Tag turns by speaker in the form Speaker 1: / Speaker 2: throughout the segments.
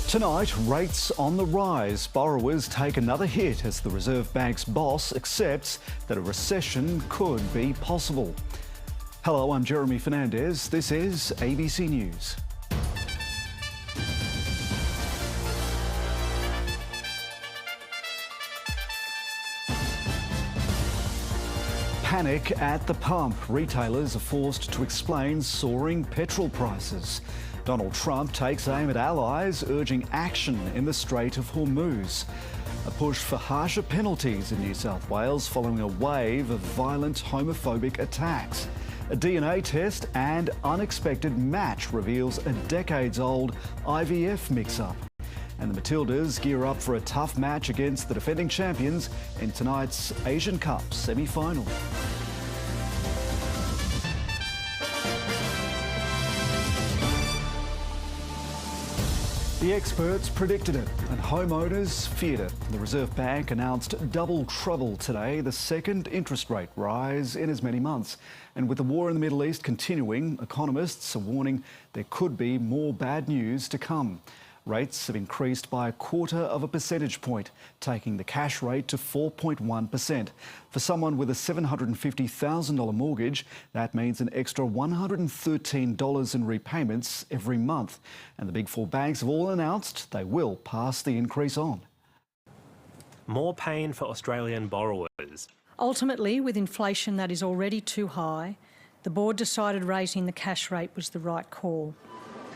Speaker 1: Tonight, rates on the rise. Borrowers take another hit as the Reserve Bank's boss accepts that a recession could be possible. Hello, I'm Jeremy Fernandez. This is ABC News. Panic at the pump. Retailers are forced to explain soaring petrol prices. Donald Trump takes aim at allies, urging action in the Strait of Hormuz. A push for harsher penalties in New South Wales following a wave of violent homophobic attacks. A DNA test and unexpected match reveals a decades-old IVF mix-up. And the Matildas gear up for a tough match against the defending champions in tonight's Asian Cup semi-final. The experts predicted it and homeowners feared it. The Reserve Bank announced double trouble today, the second interest rate rise in as many months. And with the war in the Middle East continuing, economists are warning there could be more bad news to come. Rates have increased by 0.25 percentage point, taking the cash rate to 4.1%. For someone with a $750,000 mortgage, that means an extra $113 in repayments every month. And the big four banks have all announced they will pass the increase on.
Speaker 2: More pain for Australian borrowers.
Speaker 3: Ultimately, with inflation that is already too high, the board decided raising the cash rate was the right call.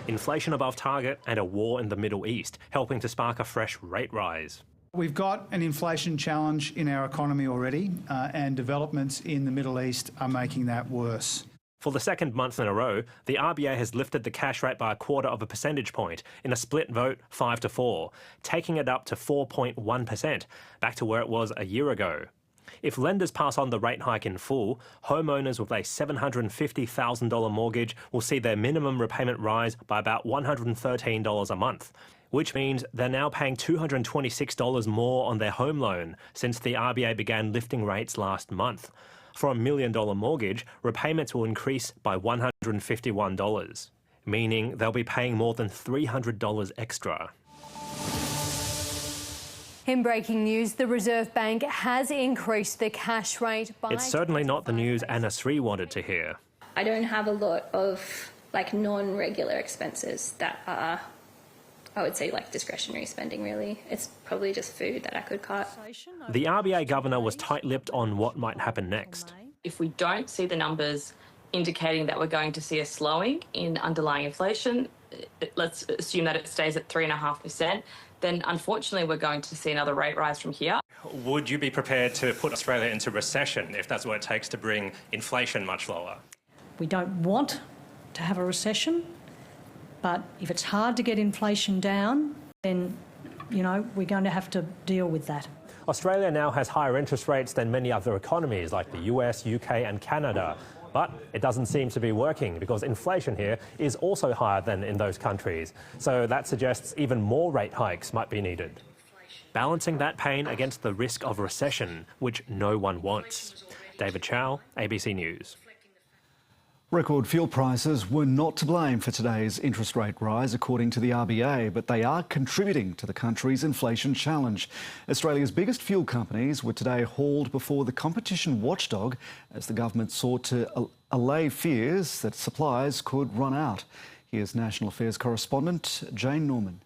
Speaker 2: Inflation above target and a war in the Middle East, helping to spark a fresh rate rise.
Speaker 4: We've got an inflation challenge in our economy already, and developments in the Middle East are making that worse.
Speaker 2: For the second month in a row, the RBA has lifted the cash rate by 0.25 percentage point in a split vote 5-4, taking it up to 4.1%, back to where it was a year ago. If lenders pass on the rate hike in full, homeowners with a $750,000 mortgage will see their minimum repayment rise by about $113 a month, which means they're now paying $226 more on their home loan since the RBA began lifting rates last month. For a $1 million mortgage, repayments will increase by $151, meaning they'll be paying more than $300 extra.
Speaker 5: In breaking news, the Reserve Bank has increased the cash rate by...
Speaker 2: It's certainly not the news Anna Sri wanted to hear.
Speaker 6: I don't have a lot of non-regular expenses that are, I would say, discretionary spending really. It's probably just food that I could cut.
Speaker 2: The RBA governor was tight-lipped on what might happen next.
Speaker 7: If we don't see the numbers indicating that we're going to see a slowing in underlying inflation, let's assume that it stays at 3.5%, then unfortunately we're going to see another rate rise from here.
Speaker 2: Would you be prepared to put Australia into recession if that's what it takes to bring inflation much lower?
Speaker 3: We don't want to have a recession, but if it's hard to get inflation down, then, we're going to have to deal with that.
Speaker 2: Australia now has higher interest rates than many other economies like the US, UK and Canada. But it doesn't seem to be working because inflation here is also higher than in those countries. So that suggests even more rate hikes might be needed. Balancing that pain against the risk of recession, which no one wants. David Chow, ABC News.
Speaker 1: Record fuel prices were not to blame for today's interest rate rise, according to the RBA, but they are contributing to the country's inflation challenge. Australia's biggest fuel companies were today hauled before the competition watchdog as the government sought to allay fears that supplies could run out. Here's National Affairs correspondent Jane Norman.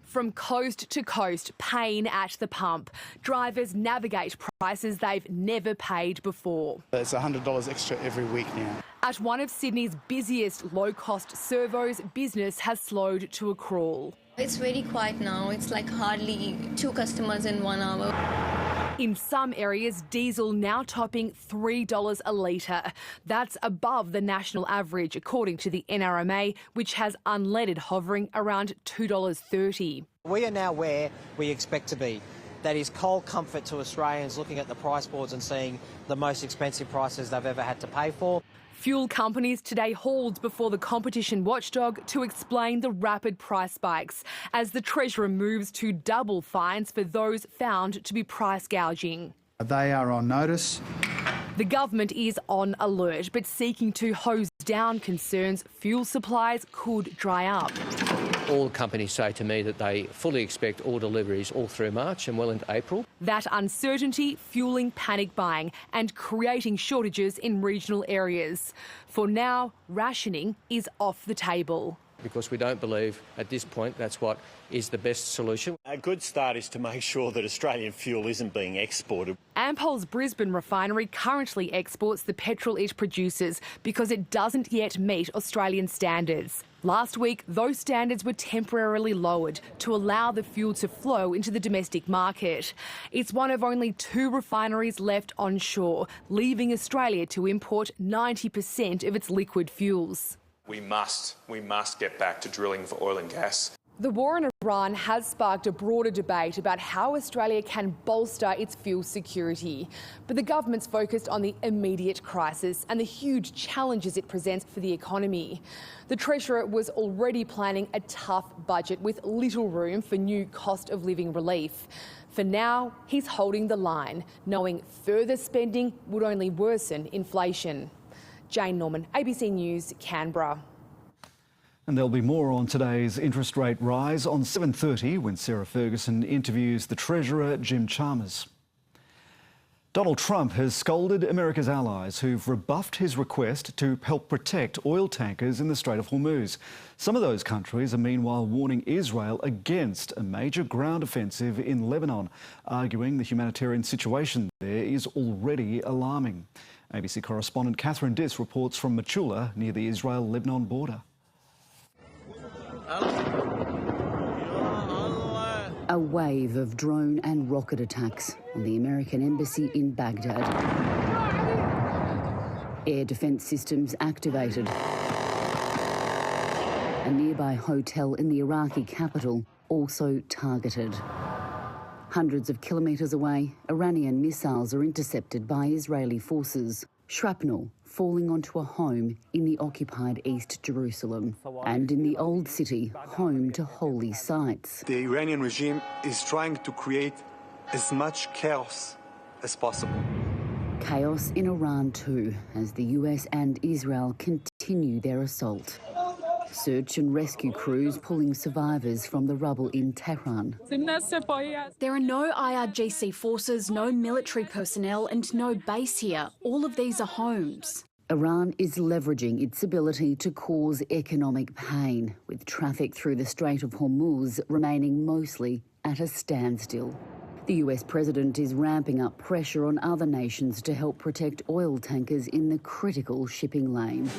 Speaker 8: From coast to coast, pain at the pump. Drivers navigate prices they've never paid before.
Speaker 9: It's $100 extra every week now.
Speaker 8: At one of Sydney's busiest low-cost servos, business has slowed to a crawl.
Speaker 10: It's really quiet now. It's hardly 2 customers in 1 hour.
Speaker 8: In some areas, diesel now topping $3 a litre. That's above the national average, according to the NRMA, which has unleaded hovering around $2.30.
Speaker 11: We are now where we expect to be. That is cold comfort to Australians looking at the price boards and seeing the most expensive prices they've ever had to pay for.
Speaker 8: Fuel companies today hauled before the competition watchdog to explain the rapid price spikes as the Treasurer moves to double fines for those found to be price gouging.
Speaker 4: They are on notice.
Speaker 8: The government is on alert, but seeking to hose down concerns fuel supplies could dry up.
Speaker 12: All companies say to me that they fully expect all deliveries all through March and well into April.
Speaker 8: That uncertainty fueling panic buying and creating shortages in regional areas. For now, rationing is off the table.
Speaker 12: Because we don't believe at this point that's what is the best solution.
Speaker 13: A good start is to make sure that Australian fuel isn't being exported.
Speaker 8: Ampol's Brisbane refinery currently exports the petrol it produces because it doesn't yet meet Australian standards. Last week, those standards were temporarily lowered to allow the fuel to flow into the domestic market. It's one of only 2 refineries left onshore, leaving Australia to import 90% of its liquid fuels.
Speaker 14: We must get back to drilling for oil and gas.
Speaker 8: The war in Iran has sparked a broader debate about how Australia can bolster its fuel security. But the government's focused on the immediate crisis and the huge challenges it presents for the economy. The Treasurer was already planning a tough budget with little room for new cost of living relief. For now, he's holding the line, knowing further spending would only worsen inflation. Jane Norman, ABC News, Canberra.
Speaker 1: And there'll be more on today's interest rate rise on 7:30 when Sarah Ferguson interviews the Treasurer, Jim Chalmers. Donald Trump has scolded America's allies who've rebuffed his request to help protect oil tankers in the Strait of Hormuz. Some of those countries are meanwhile warning Israel against a major ground offensive in Lebanon, arguing the humanitarian situation there is already alarming. ABC correspondent Catherine Diss reports from Machula near the Israel-Lebanon border.
Speaker 15: A wave of drone and rocket attacks on the American embassy in Baghdad. Air defence systems activated. A nearby hotel in the Iraqi capital also targeted. Hundreds of kilometres away, Iranian missiles are intercepted by Israeli forces. Shrapnel falling onto a home in the occupied East Jerusalem and in the Old City, home to holy sites.
Speaker 16: The Iranian regime is trying to create as much chaos as possible.
Speaker 15: Chaos in Iran too, as the US and Israel continue their assault. Search and rescue crews pulling survivors from the rubble in Tehran.
Speaker 17: There are no IRGC forces, no military personnel and no base here. All of these are homes.
Speaker 15: Iran is leveraging its ability to cause economic pain, with traffic through the Strait of Hormuz remaining mostly at a standstill. The US president is ramping up pressure on other nations to help protect oil tankers in the critical shipping lane,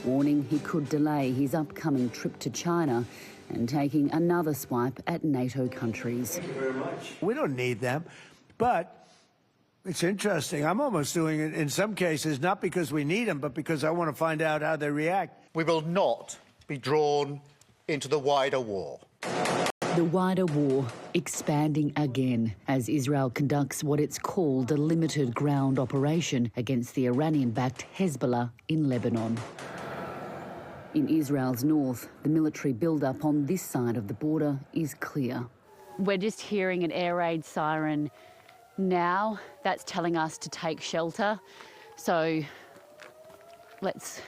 Speaker 15: warning he could delay his upcoming trip to China and taking another swipe at NATO countries.
Speaker 18: Thank you very much. We don't need them, but it's interesting. I'm almost doing it in some cases, not because we need them, but because I want to find out how they react.
Speaker 19: We will not be drawn into the wider war.
Speaker 15: The wider war expanding again as Israel conducts what it's called a limited ground operation against the Iranian-backed Hezbollah in Lebanon. In Israel's north, the military build-up on this side of the border is clear.
Speaker 20: We're just hearing an air raid siren now. That's telling us to take shelter. So let's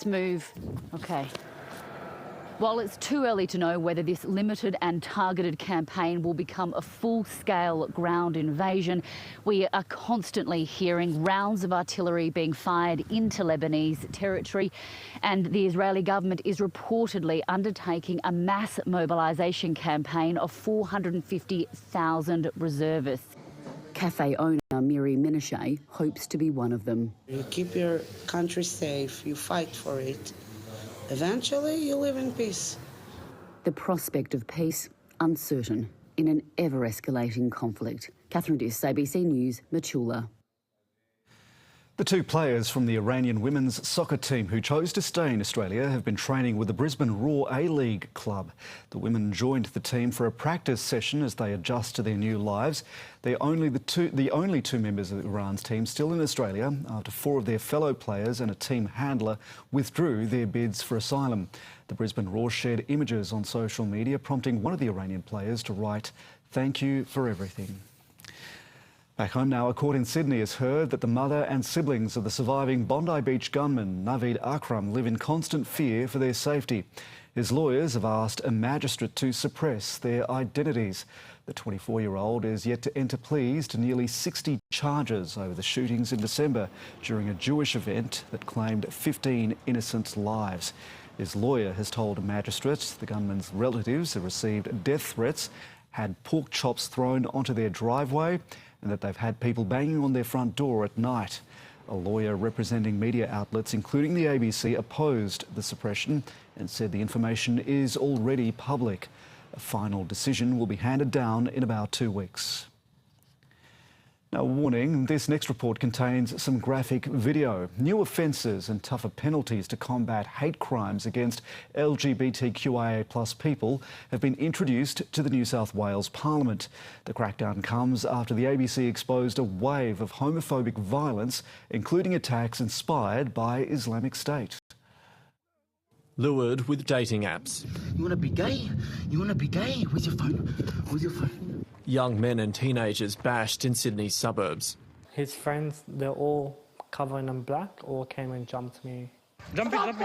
Speaker 20: move. Okay. While it's too early to know whether this limited and targeted campaign will become a full-scale ground invasion, we are constantly hearing rounds of artillery being fired into Lebanese territory, and the Israeli government is reportedly undertaking a mass mobilisation campaign of 450,000 reservists.
Speaker 15: Cafe owner Miri Menashe hopes to be one of them.
Speaker 21: You keep your country safe, you fight for it. Eventually, you live in peace.
Speaker 15: The prospect of peace uncertain in an ever-escalating conflict. Catherine Diss, ABC News, Machula.
Speaker 1: The 2 players from the Iranian women's soccer team who chose to stay in Australia have been training with the Brisbane Raw A-League club. The women joined the team for a practice session as they adjust to their new lives. They're the only 2 members of Iran's team still in Australia after 4 of their fellow players and a team handler withdrew their bids for asylum. The Brisbane Raw shared images on social media, prompting one of the Iranian players to write, "Thank you for everything." Back home now, a court in Sydney has heard that the mother and siblings of the surviving Bondi Beach gunman Naveed Akram live in constant fear for their safety. His lawyers have asked a magistrate to suppress their identities. The 24-year-old is yet to enter pleas to nearly 60 charges over the shootings in December during a Jewish event that claimed 15 innocent lives. His lawyer has told a magistrate the gunman's relatives have received death threats, had pork chops thrown onto their driveway, and that they've had people banging on their front door at night. A lawyer representing media outlets, including the ABC, opposed the suppression and said the information is already public. A final decision will be handed down in about 2 weeks. Now, warning, this next report contains some graphic video. New offences and tougher penalties to combat hate crimes against LGBTQIA+ people have been introduced to the New South Wales Parliament. The crackdown comes after the ABC exposed a wave of homophobic violence, including attacks inspired by Islamic State.
Speaker 5: Lured with dating apps.
Speaker 22: You want to be gay? You want to be gay? Where's your phone? Where's your phone?
Speaker 5: Young men and teenagers bashed in Sydney's suburbs.
Speaker 23: His friends, they're all covered in black, all came and jumped me.
Speaker 22: Jump it.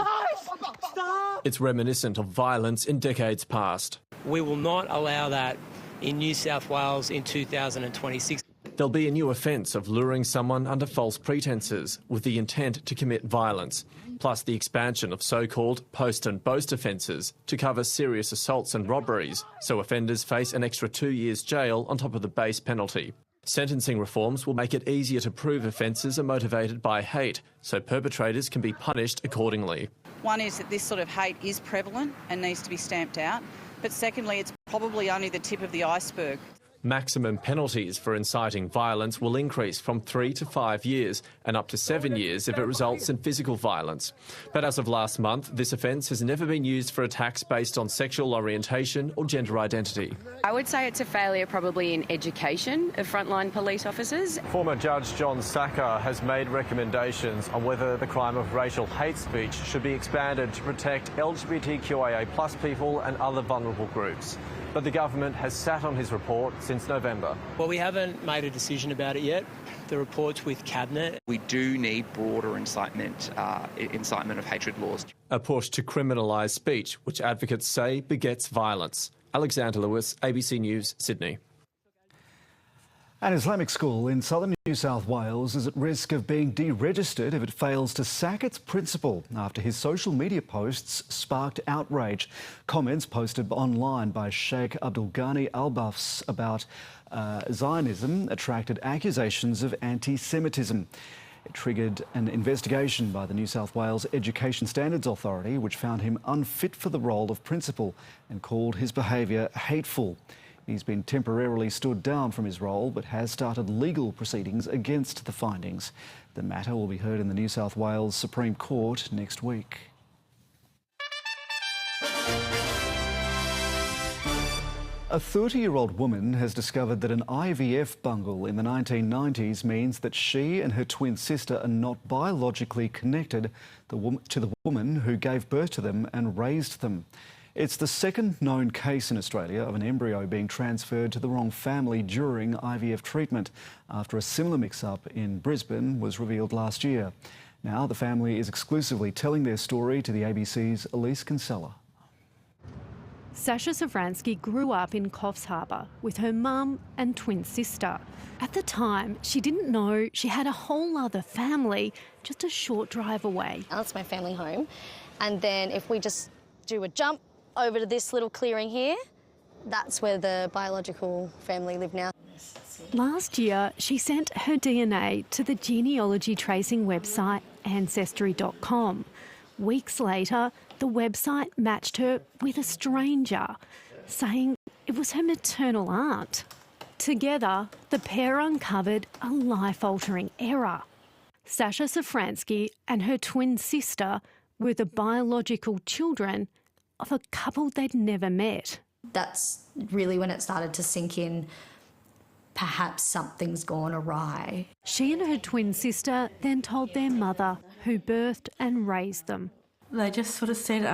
Speaker 22: Stop!
Speaker 5: It's reminiscent of violence in decades past.
Speaker 24: We will not allow that in New South Wales in 2026.
Speaker 5: There'll be a new offence of luring someone under false pretences with the intent to commit violence, plus the expansion of so-called post and boast offences to cover serious assaults and robberies, so offenders face an extra 2 years jail on top of the base penalty. Sentencing reforms will make it easier to prove offences are motivated by hate, so perpetrators can be punished accordingly.
Speaker 25: One is that this sort of hate is prevalent and needs to be stamped out, but secondly, it's probably only the tip of the iceberg.
Speaker 5: Maximum penalties for inciting violence will increase from 3 to 5 years and up to 7 years if it results in physical violence. But as of last month, this offence has never been used for attacks based on sexual orientation or gender identity.
Speaker 26: I would say it's a failure probably in education of frontline police officers.
Speaker 5: Former Judge John Sacker has made recommendations on whether the crime of racial hate speech should be expanded to protect LGBTQIA+ people and other vulnerable groups. But the government has sat on his report since November.
Speaker 24: Well, we haven't made a decision about it yet. The report's with Cabinet.
Speaker 27: We do need broader incitement of hatred laws.
Speaker 5: A push to criminalise speech, which advocates say begets violence. Alexander Lewis, ABC News, Sydney.
Speaker 1: An Islamic school in southern New South Wales is at risk of being deregistered if it fails to sack its principal after his social media posts sparked outrage. Comments posted online by Sheikh Abdul Ghani Al-Bafs about Zionism attracted accusations of anti-Semitism. It triggered an investigation by the New South Wales Education Standards Authority, which found him unfit for the role of principal and called his behaviour hateful. He's been temporarily stood down from his role but has started legal proceedings against the findings. The matter will be heard in the New South Wales Supreme Court next week. A 30-year-old woman has discovered that an IVF bungle in the 1990s means that she and her twin sister are not biologically connected to the woman who gave birth to them and raised them. It's the second known case in Australia of an embryo being transferred to the wrong family during IVF treatment after a similar mix-up in Brisbane was revealed last year. Now the family is exclusively telling their story to the ABC's Elise Kinsella.
Speaker 28: Sasha Safransky grew up in Coffs Harbour with her mum and twin sister. At the time, she didn't know she had a whole other family just a short drive away.
Speaker 29: That's my family home. And then if we just do a jump over to this little clearing here, that's where the biological family live now.
Speaker 28: Last year, she sent her DNA to the genealogy tracing website Ancestry.com. Weeks later, the website matched her with a stranger, saying it was her maternal aunt. Together, the pair uncovered a life-altering error. Sasha Safransky and her twin sister were the biological children of a couple they'd never met.
Speaker 30: That's really when it started to sink in, perhaps something's gone awry.
Speaker 28: She and her twin sister then told their mother, who birthed and raised them.
Speaker 31: They just sort of said,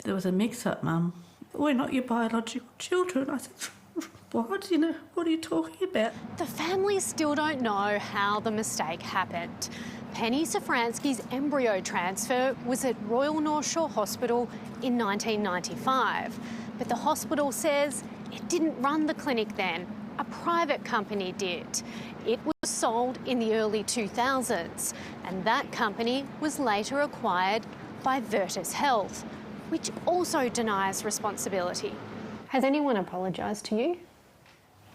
Speaker 31: there was a mix-up, Mum. We're not your biological children. I said,
Speaker 2: What? You know, what are you talking about?
Speaker 28: The family still don't know how the mistake happened. Penny Safransky's embryo transfer was at Royal North Shore Hospital in 1995. But the hospital says it didn't run the clinic then. A private company did. It was sold in the early 2000s, and that company was later acquired by Virtus Health, which also denies responsibility. Has anyone apologised to you?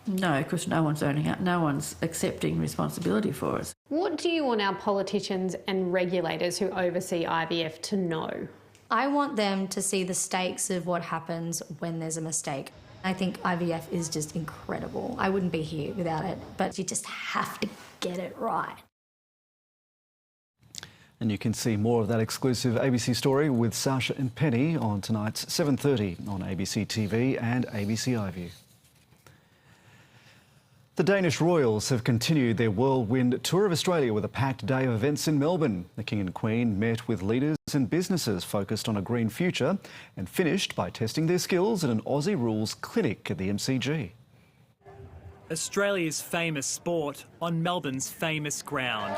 Speaker 2: No, because no one's owning up, no one's accepting responsibility for us.
Speaker 28: What do you want our politicians and regulators who oversee IVF to know?
Speaker 30: I want them to see the stakes of what happens when there's a mistake. I think IVF is just incredible. I wouldn't be here without it, but you just have to get it right.
Speaker 1: And you can see more of that exclusive ABC story with Sasha and Penny on tonight's 7:30 on ABC TV and ABC iView. The Danish royals have continued their whirlwind tour of Australia with a packed day of events in Melbourne. The King and Queen met with leaders and businesses focused on a green future and finished by testing their skills at an Aussie Rules clinic at the MCG.
Speaker 3: Australia's famous sport on Melbourne's famous ground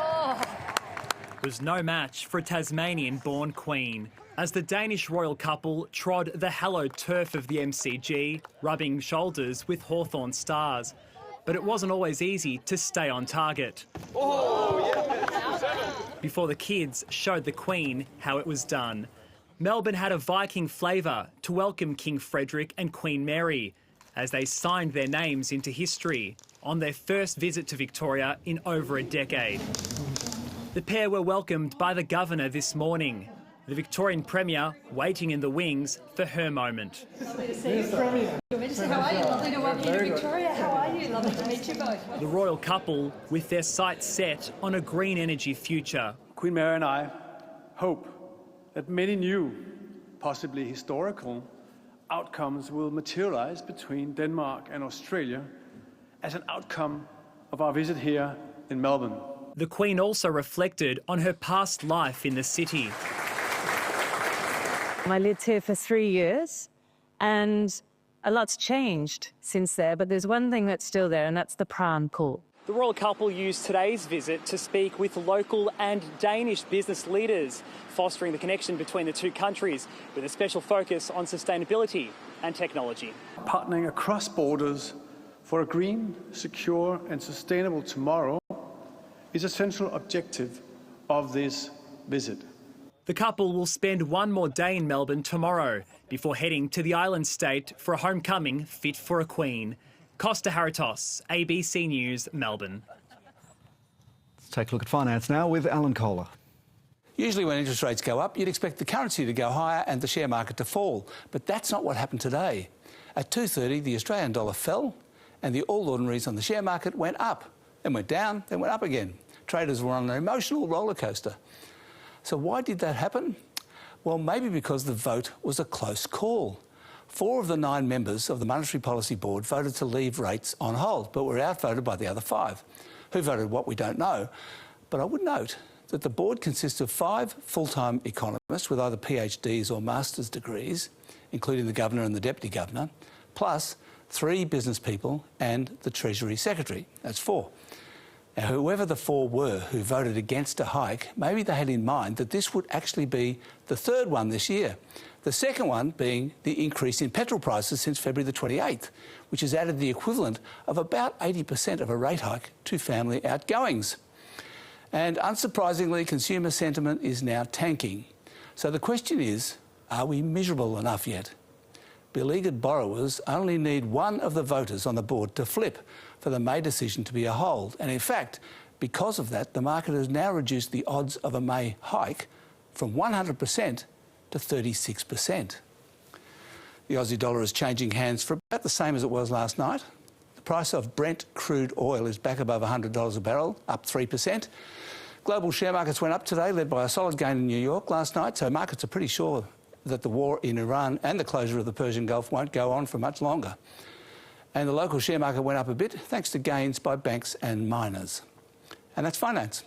Speaker 3: was no match for a Tasmanian-born queen as the Danish royal couple trod the hallowed turf of the MCG, rubbing shoulders with Hawthorn stars. But it wasn't always easy to stay on target. Before the kids showed the Queen how it was done. Melbourne had a Viking flavour to welcome King Frederick and Queen Mary as they signed their names into history on their first visit to Victoria in over a decade. The pair were welcomed by the Governor this morning, the Victorian Premier waiting in the wings for her moment.
Speaker 2: Lovely to see you, Premier. Your Majesty, how are you? Lovely to welcome you to Victoria. How are you? Lovely to meet you both.
Speaker 3: The royal couple with their sights set on a green energy future.
Speaker 4: Queen Mary and I hope that many new, possibly historical, outcomes will materialise between Denmark and Australia as an outcome of our visit here in Melbourne.
Speaker 3: The Queen also reflected on her past life in the city.
Speaker 6: I lived here for 3 years and a lot's changed since there, but there's one thing that's still there and that's the pram pool.
Speaker 3: The royal couple used today's visit to speak with local and Danish business leaders, fostering the connection between the two countries with a special focus on sustainability and technology.
Speaker 4: Partnering across borders for a green, secure and sustainable tomorrow is a central objective of this visit.
Speaker 3: The couple will spend one more day in Melbourne tomorrow before heading to the island state for a homecoming fit for a queen. Costa Haritos, ABC News, Melbourne.
Speaker 1: Let's take a look at finance now with Alan Kohler.
Speaker 7: Usually when interest rates go up, you'd expect the currency to go higher and the share market to fall. But that's not what happened today. At 2:30, the Australian dollar fell and the All Ordinaries on the share market went up, then went down, then went up again. Traders were on an emotional roller coaster. So why did that happen? Well, maybe because the vote was a close call. 4 of the 9 members of the Monetary Policy Board voted to leave rates on hold, but were outvoted by the other 5. Who voted what we don't know. But I would note that the board consists of 5 full-time economists with either PhDs or master's degrees, including the Governor and the Deputy Governor, plus 3 business people and the Treasury Secretary. That's 4. Now, whoever the 4 were who voted against a hike, maybe they had in mind that this would actually be the 3rd one this year. The second one being the increase in petrol prices since February the 28th, which has added the equivalent of about 80% of a rate hike to family outgoings. And unsurprisingly, consumer sentiment is now tanking. So the question is, are we miserable enough yet? Beleaguered borrowers only need one of the voters on the board to flip for the May decision to be a hold. And in fact, because of that, the market has now reduced the odds of a May hike from 100% to 36%. The Aussie dollar is changing hands for about the same as it was last night. The price of Brent crude oil is back above $100 a barrel, up 3%. Global share markets went up today, led by a solid gain in New York last night, so markets are pretty sure that the war in Iran and the closure of the Persian Gulf won't go on for much longer. And the local share market went up a bit thanks to gains by banks and miners. And that's finance.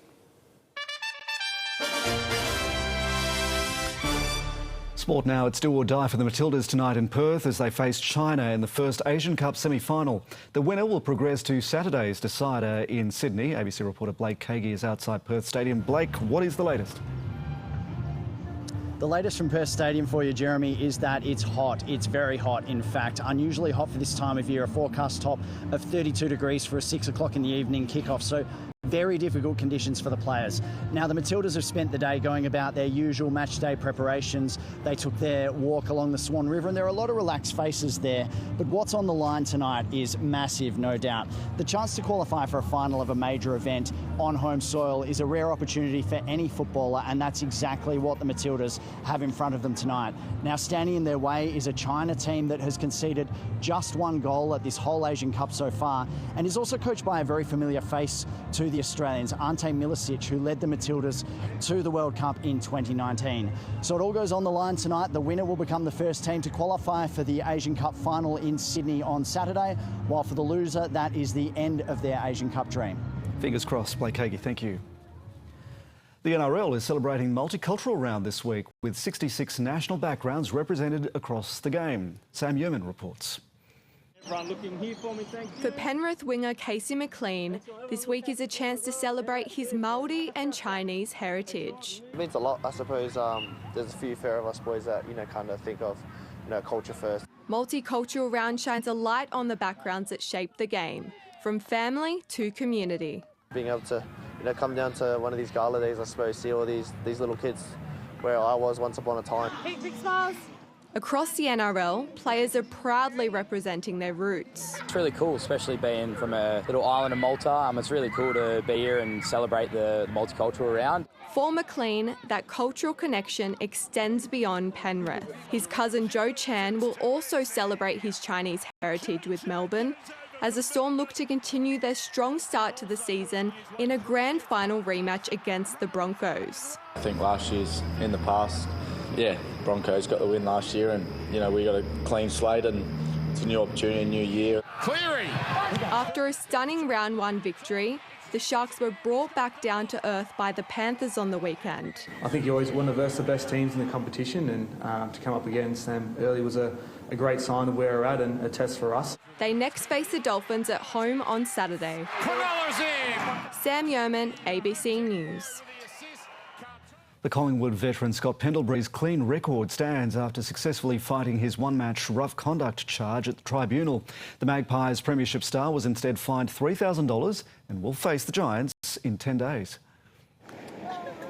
Speaker 1: Sport now, it's do or die for the Matildas tonight in Perth as they face China in the first Asian Cup semi-final. The winner will progress to Saturday's decider in Sydney. ABC reporter Blake Kagi is outside Perth Stadium. Blake, what is the latest?
Speaker 8: The latest from Perth Stadium for you, Jeremy, is that it's hot. It's very hot, in fact. Unusually hot for this time of year. A forecast top of 32 degrees for a 6 o'clock in the evening kickoff. So very difficult conditions for the players. Now, the Matildas have spent the day going about their usual match day preparations. They took their walk along the Swan River, and there are a lot of relaxed faces there. But what's on the line tonight is massive, no doubt. The chance to qualify for a final of a major event on home soil is a rare opportunity for any footballer, and that's exactly what the Matildas have in front of them tonight. Now, standing in their way is a China team that has conceded just one goal at this whole Asian Cup so far, and is also coached by a very familiar face to the Australians, Ante Milicic, who led the Matildas to the World Cup in 2019. So it all goes on the line tonight. The winner will become the first team to qualify for the Asian Cup final in Sydney on Saturday, while for the loser, that is the end of their Asian Cup dream.
Speaker 1: Fingers crossed. Blake Kagi, thank you. The NRL is celebrating Multicultural Round this week with 66 national backgrounds represented across the game. Sam Yeoman reports.
Speaker 9: Looking here for me, thank you. For Penrith winger Casey McLean, this week is a chance to celebrate his Māori and Chinese heritage.
Speaker 10: It means a lot, I suppose. There's a few fair of us boys that, kind of think of, culture first.
Speaker 9: Multicultural Round shines a light on the backgrounds that shape the game, from family to community.
Speaker 10: Being able to, come down to one of these gala days, I suppose, see all these little kids where I was once upon a time.
Speaker 9: Big smiles. Across the NRL, players are proudly representing their roots.
Speaker 11: It's really cool, especially being from a little island of Malta. It's really cool to be here and celebrate the multicultural round.
Speaker 9: For McLean, that cultural connection extends beyond Penrith. His cousin Joe Chan will also celebrate his Chinese heritage with Melbourne, as the Storm look to continue their strong start to the season in a grand final rematch against the Broncos.
Speaker 12: I think last year's in the past. Broncos got the win last year, and we got a clean slate, and it's a new opportunity, a new year.
Speaker 9: Cleary! After a stunning round one victory, the Sharks were brought back down to earth by the Panthers on the weekend.
Speaker 13: I think you always want to verse the best teams in the competition, and to come up against them early was a great sign of where we're at and a test for us.
Speaker 9: They next face the Dolphins at home on Saturday. Sam Yeoman, ABC News.
Speaker 1: The Collingwood veteran Scott Pendlebury's clean record stands after successfully fighting his one-match rough conduct charge at the tribunal. The Magpies' premiership star was instead fined $3,000 and will face the Giants in 10 days.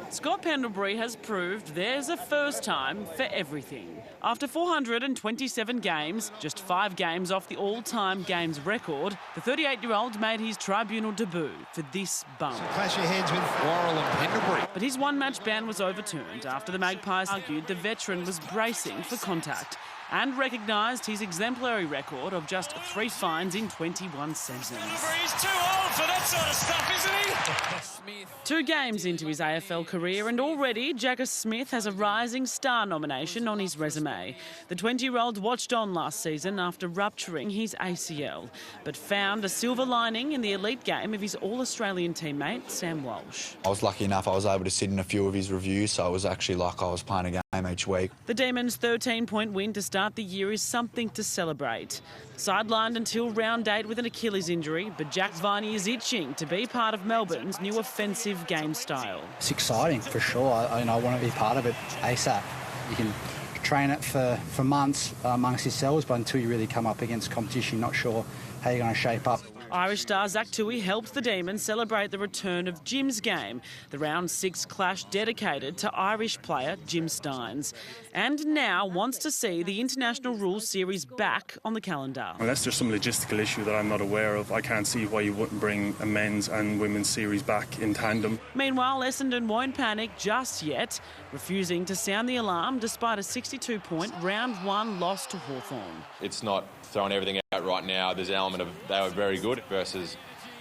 Speaker 14: Scott Pendlebury has proved there's a first time for everything. After 427 games, just 5 games off the all-time games record, the 38-year-old made his tribunal debut for this bump.
Speaker 16: So clash your heads with Worrell and Pendlebury.
Speaker 14: But his one-match ban was overturned after the Magpies argued the veteran was bracing for contact and recognised his exemplary record of just 3 fines in 21 seasons.
Speaker 16: He's too old for that sort of stuff, isn't he?
Speaker 14: 2 games into his AFL career, and already Jagger Smith has a Rising Star nomination on his resume. The 20-year-old watched on last season after rupturing his ACL, but found a silver lining in the elite game of his All-Australian teammate, Sam Walsh.
Speaker 17: I was lucky enough I was able to sit in a few of his reviews, so it was actually like I was playing a game each week.
Speaker 14: The Demons' 13-point win to start the year is something to celebrate. Sidelined until round 8 with an Achilles injury, but Jack Viney is itching to be part of Melbourne's new offensive game style.
Speaker 18: It's exciting for sure. I want to be part of it ASAP. You can train it for months amongst yourselves, but until you really come up against competition, you're not sure how you're going to shape up.
Speaker 14: Irish star Zach Tui helped the Demons celebrate the return of Jim's game, the round 6 clash dedicated to Irish player Jim Stynes, and now wants to see the International Rules Series back on the calendar.
Speaker 31: Unless there's some logistical issue that I'm not aware of, I can't see why you wouldn't bring a men's and women's series back in tandem.
Speaker 14: Meanwhile, Essendon won't panic just yet, refusing to sound the alarm despite a 62-point round 1 loss to Hawthorn.
Speaker 32: It's not throwing everything out right now. There's an element of they were very good versus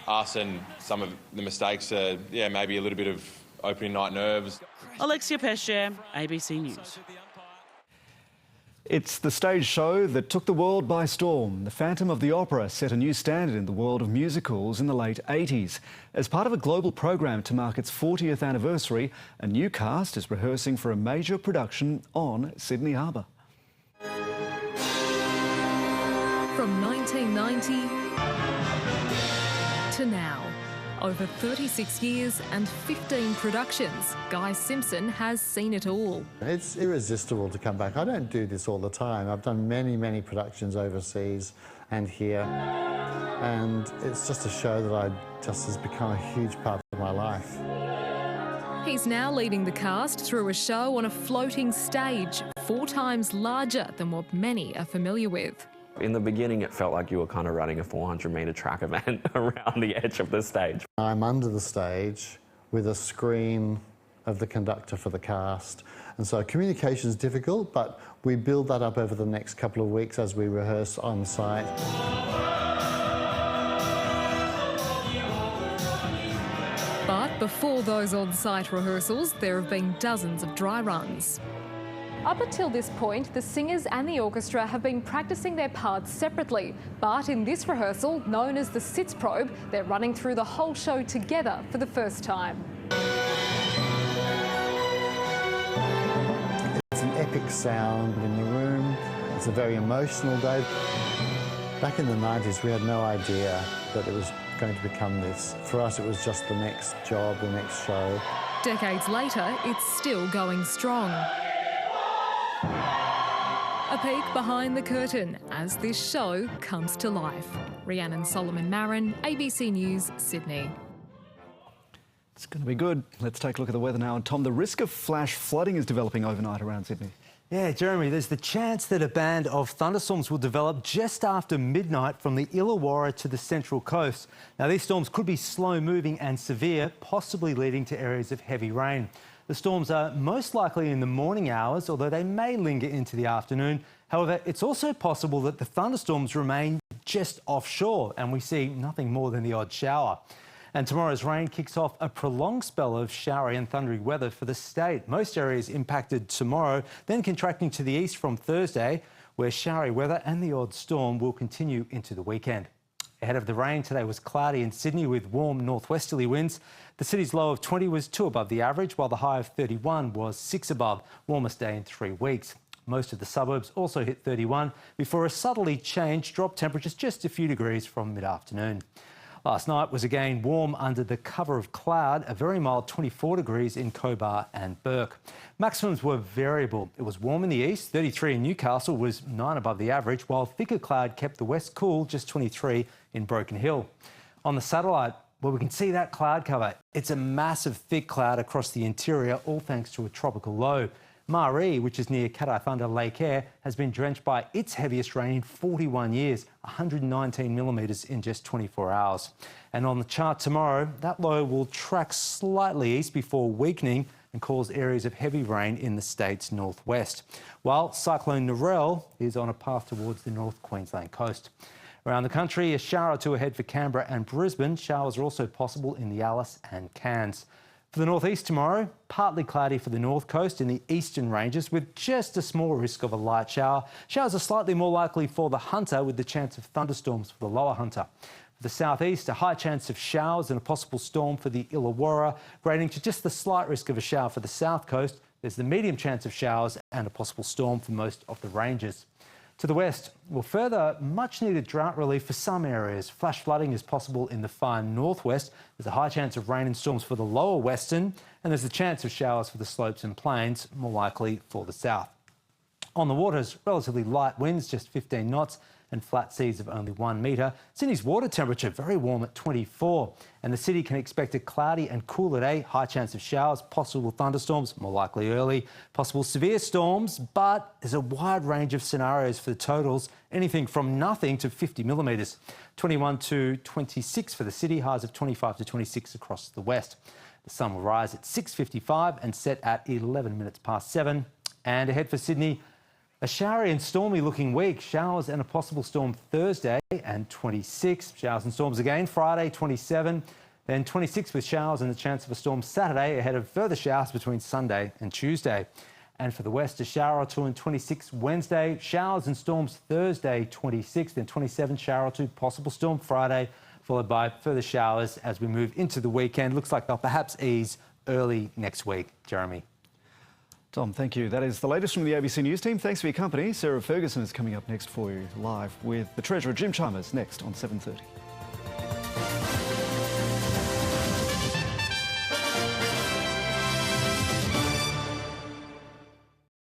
Speaker 32: us, and some of the mistakes are, maybe a little bit of opening night nerves.
Speaker 14: Alexia Pesce, ABC News.
Speaker 1: It's the stage show that took the world by storm. The Phantom of the Opera set a new standard in the world of musicals in the late 80s. As part of a global program to mark its 40th anniversary, a new cast is rehearsing for a major production on Sydney Harbour.
Speaker 5: From 1990 to now. Over 36 years and 15 productions, Guy Simpson has seen it all.
Speaker 15: It's irresistible to come back. I don't do this all the time. I've done many, many productions overseas and here, and it's just a show that has become a huge part of my life.
Speaker 5: He's now leading the cast through a show on a floating stage, 4 times larger than what many are familiar with.
Speaker 19: In the beginning, it felt like you were kind of running a 400-metre track event around the edge of the stage.
Speaker 15: I'm under the stage with a screen of the conductor for the cast, and so communication is difficult, but we build that up over the next couple of weeks as we rehearse on site.
Speaker 5: But before those on-site rehearsals, there have been dozens of dry runs.
Speaker 20: Up until this point, the singers and the orchestra have been practicing their parts separately. But in this rehearsal, known as the Sitzprobe, they're running through the whole show together for the first time.
Speaker 15: It's an epic sound in the room. It's a very emotional day. Back in the 90s, we had no idea that it was going to become this. For us, it was just the next job, the next show.
Speaker 5: Decades later, it's still going strong. A peek behind the curtain as this show comes to life. Rhiannon Solomon-Marin, ABC News, Sydney.
Speaker 1: It's going to be good. Let's take a look at the weather now. And Tom, the risk of flash flooding is developing overnight around Sydney.
Speaker 21: Yeah, Jeremy, there's the chance that a band of thunderstorms will develop just after midnight from the Illawarra to the Central Coast. Now, these storms could be slow-moving and severe, possibly leading to areas of heavy rain. The storms are most likely in the morning hours, although they may linger into the afternoon. However, it's also possible that the thunderstorms remain just offshore and we see nothing more than the odd shower. And tomorrow's rain kicks off a prolonged spell of showery and thundery weather for the state. Most areas impacted tomorrow, then contracting to the east from Thursday, where showery weather and the odd storm will continue into the weekend. Ahead of the rain, today was cloudy in Sydney with warm northwesterly winds. The city's low of 20 was 2 above the average, while the high of 31 was 6 above, warmest day in 3 weeks. Most of the suburbs also hit 31 before a subtly changed drop temperatures just a few degrees from mid-afternoon. Last night was again warm under the cover of cloud, a very mild 24 degrees in Cobar and Burke. Maximums were variable. It was warm in the east, 33 in Newcastle was 9 above the average, while thicker cloud kept the west cool, just 23 in Broken Hill. On the satellite, well, we can see that cloud cover. It's a massive thick cloud across the interior, all thanks to a tropical low. Maree, which is near Katai Thunder Lake Air, has been drenched by its heaviest rain in 41 years, 119 millimetres in just 24 hours. And on the chart tomorrow, that low will track slightly east before weakening and cause areas of heavy rain in the state's northwest, while Cyclone Narelle is on a path towards the North Queensland coast. Around the country, a shower or two ahead for Canberra and Brisbane. Showers are also possible in the Alice and Cairns. For the northeast tomorrow, partly cloudy for the north coast in the eastern ranges with just a small risk of a light shower. Showers are slightly more likely for the Hunter with the chance of thunderstorms for the lower Hunter. For the southeast, a high chance of showers and a possible storm for the Illawarra, grading to just the slight risk of a shower for the south coast. There's the medium chance of showers and a possible storm for most of the ranges. To the west, well, further much-needed drought relief for some areas. Flash flooding is possible in the far northwest. There's a high chance of rain and storms for the lower western, and there's a chance of showers for the slopes and plains, more likely for the south. On the waters, relatively light winds, just 15 knots, and flat seas of only 1 metre. Sydney's water temperature very warm at 24, and the city can expect a cloudy and cooler day, high chance of showers, possible thunderstorms, more likely early, possible severe storms, but there's a wide range of scenarios for the totals, anything from nothing to 50 millimetres. 21 to 26 for the city, highs of 25 to 26 across the west. The sun will rise at 6:55 and set at 11 minutes past 7. And ahead for Sydney, a showery and stormy looking week. Showers and a possible storm Thursday and 26. Showers and storms again Friday, 27. Then 26 with showers and the chance of a storm Saturday ahead of further showers between Sunday and Tuesday. And for the west, a shower or two on 26 Wednesday, showers and storms Thursday 26th, and 27 shower or two, possible storm Friday, followed by further showers as we move into the weekend. Looks like they'll perhaps ease early next week. Jeremy.
Speaker 1: Tom, thank you. That is the latest from the ABC News team. Thanks for your company. Sarah Ferguson is coming up next for you live with the Treasurer, Jim Chalmers, next on 7:30.